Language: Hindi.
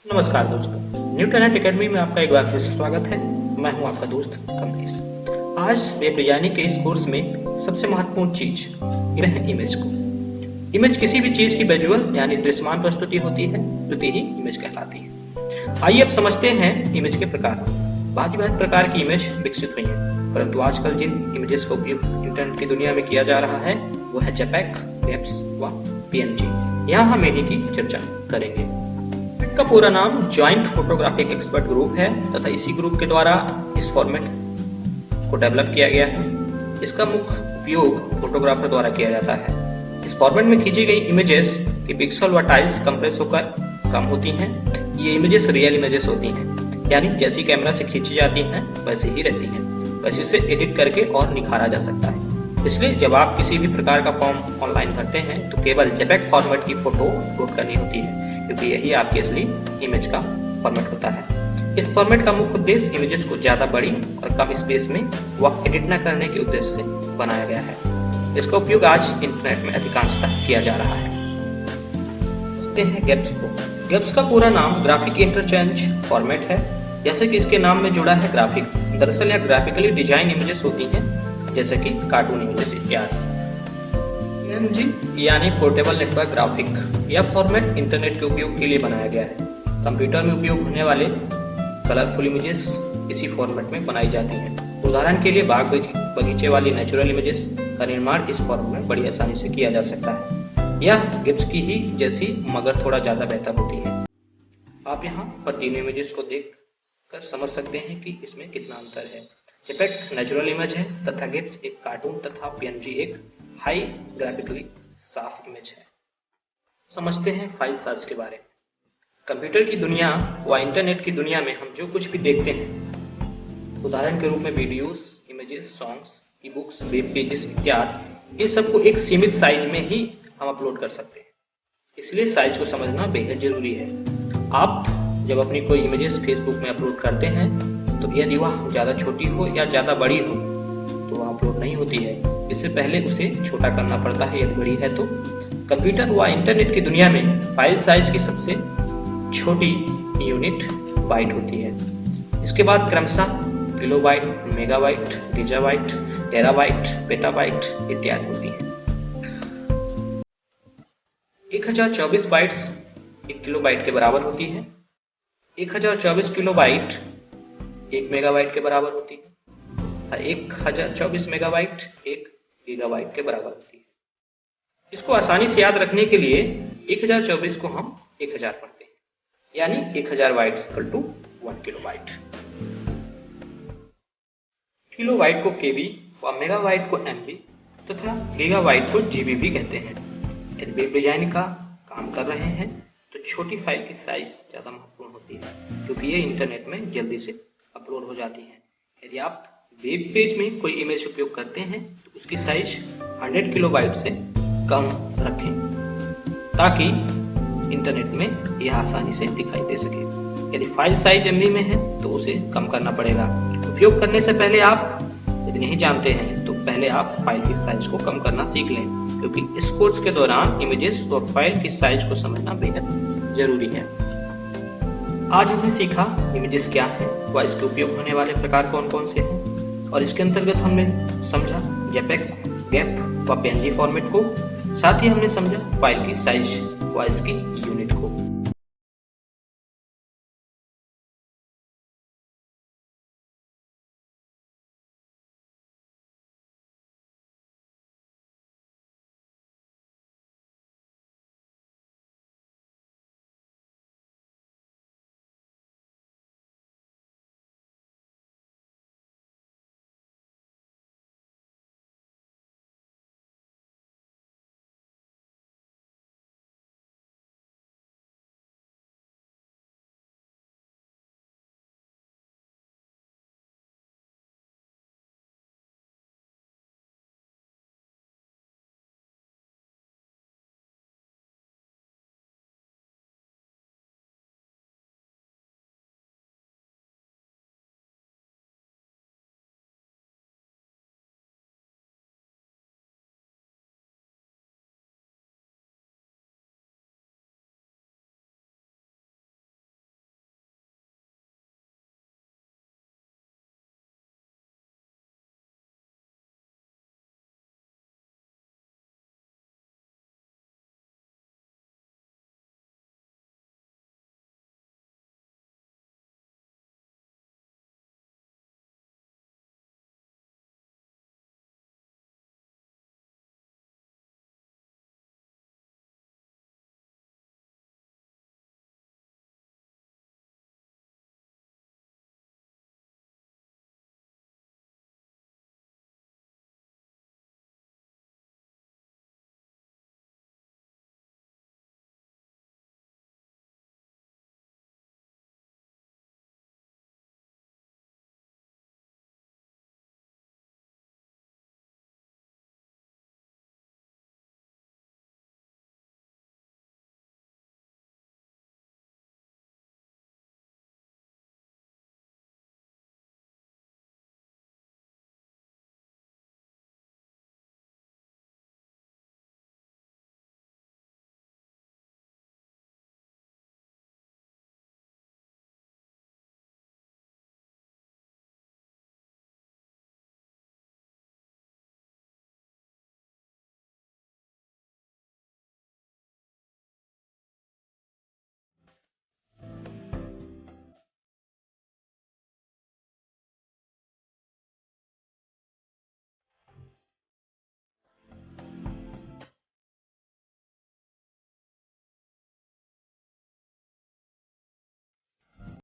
नमस्कार दोस्तों, न्यू टैलेंट एकेडमी में आपका एक बार फिर से स्वागत है। मैं हूं आपका दोस्त कमलेश। आज वेब डिजाइनिंग के इस कोर्स में सबसे महत्वपूर्ण चीज है इमेज को। इमेज किसी भी चीज की विजुअल यानी दृश्यमान प्रस्तुति होती है जो ही इमेज कहलाती है। आइए अब समझते हैं इमेज के प्रकार। भांति-भांति प्रकार की इमेज विकसित हुई है, परंतु आजकल जिन इमेजेस का उपयोग इंटरनेट की दुनिया में किया जा रहा है वो है जेपेग, गेप्स व पीएनजी। यहाँ हम इन्हीं की चर्चा करेंगे। का पूरा नाम जॉइंट फोटोग्राफिक एक्सपर्ट ग्रुप है तथा इसी ग्रुप के द्वारा इस फॉर्मेट को डेवलप किया गया है। इसका मुख्य उपयोग फोटोग्राफर द्वारा किया जाता है। इस फॉर्मेट में खींची गई इमेजेस की पिक्सल व टाइल्स कंप्रेस होकर कम होती हैं। ये इमेजेस रियल इमेजेस होती हैं, यानी जैसी कैमरा से खींची जाती हैं वैसे ही रहती हैं। वैसे इसे एडिट करके और निखारा जा सकता है। इसलिए जब आप किसी भी प्रकार का फॉर्म ऑनलाइन भरते हैं तो केवल जेपेग फॉर्मेट की फोटो अपलोड करनी होती है, क्योंकि यही आपकी असली इमेज का फॉर्मेट होता है। इस फॉर्मेट का मुख्य उद्देश्य इमेजेस को ज्यादा बड़ी और कम स्पेस में व एडिट न करने के उद्देश्य से बनाया गया है। इसका उपयोग आज इंटरनेट में अधिकांशतः किया जा रहा है। समझते हैं गेप्स को। गेप्स का पूरा नाम ग्राफिक इंटरचेंज फॉर्मेट है। जैसे कि इसके नाम में जुड़ा है ग्राफिक, दरअसल यह ग्राफिकली डिजाइन इमेजेस होती हैं, जैसे कि कार्टून इमेजेस इत्यादि। पीएनजी यानी पोर्टेबल नेटवर्क ग्राफिक, यह फॉर्मेट इंटरनेट के उपयोग के लिए बनाया गया है। कंप्यूटर में उपयोग होने वाले कलरफुल इमेजेस इसी फॉर्मेट में बनाई जाती हैं। उदाहरण के लिए बाग बगीचे वाली नेचुरल इमेजेस का निर्माण इस फॉर्मेट में बड़ी आसानी से किया जा सकता है। यह गिब्स की ही जैसी मगर थोड़ा ज्यादा बेहतर होती है। आप यहाँ पर तीनों इमेजेस को देख कर समझ सकते हैं कि इसमें कितना अंतर है। जेपेग नेचुरल इमेज है तथा गिब्स एक कार्टून तथा पीएनजी एक हाई ग्राफिकली साफ इमेज है। समझते हैं फाइल साइज के बारे में। कंप्यूटर की दुनिया व इंटरनेट की दुनिया में हम जो कुछ भी देखते हैं, उदाहरण के रूप में videos, images, songs, e books, web pages इत्यादि, इन सबको एक सीमित साइज में ही हम अपलोड कर सकते हैं। इसलिए साइज को समझना बेहद जरूरी है। आप जब अपनी कोई इमेजेस फेसबुक में अपलोड करते हैं तो यदि वह ज्यादा छोटी हो या ज्यादा बड़ी हो तो वह अपलोड नहीं होती है। इससे पहले उसे छोटा करना पड़ता है यदि बड़ी है तो। कंप्यूटर व इंटरनेट की दुनिया में फाइल साइज की सबसे छोटी यूनिट बाइट होती है। इसके बाद क्रमशः kilobyte, megabyte, gigabyte, terabyte, petabyte इत्यादि होती है। 1024 बाइट्स 1 किलोबाइट के बराबर होती है। 1024 किलोबाइट 1 मेगाबाइट के बराबर होती है। 1024 मेगाबाइट 1 गीगाबाइट के बराबर होती है। इसको आसानी से याद रखने के लिए 1024 को हम 1000 पढ़ते हैं, यानी 1000 bytes equal to 1 kilobyte. Kilobyte को केबी व मेगाबाइट को एमबी तथा गीगाबाइट को जीबी भी कहते हैं। यदि वेब डिजाइन का काम कर रहे हैं तो छोटी फाइल की साइज ज्यादा महत्वपूर्ण होती है, क्योंकि ये इंटरनेट में जल्दी से अपलोड हो जाती है। यदि आप वेब पेज में कोई इमेज उपयोग करते हैं तो उसकी साइज 100 किलोबाइट से कम रखें, ताकि इंटरनेट में यह आसानी से दिखाई दे सके। यदि फाइल साइज एमबी में है तो उसे कम करना पड़ेगा। उपयोग करने से पहले आप यदि नहीं जानते हैं तो पहले आप फाइल की साइज को कम करना सीख लें, क्योंकि इस कोर्स के दौरान इमेजेस और फाइल की साइज को समझना बेहद जरूरी है। आज हमने सीखा इमेजेस क्या है व इसके उपयोग होने वाले प्रकार कौन कौन से हैं, और इसके अंतर्गत हमने समझा जेपेग, गेप व पीएनजी फॉर्मेट को। साथ ही हमने समझा फाइल की साइज व इसकी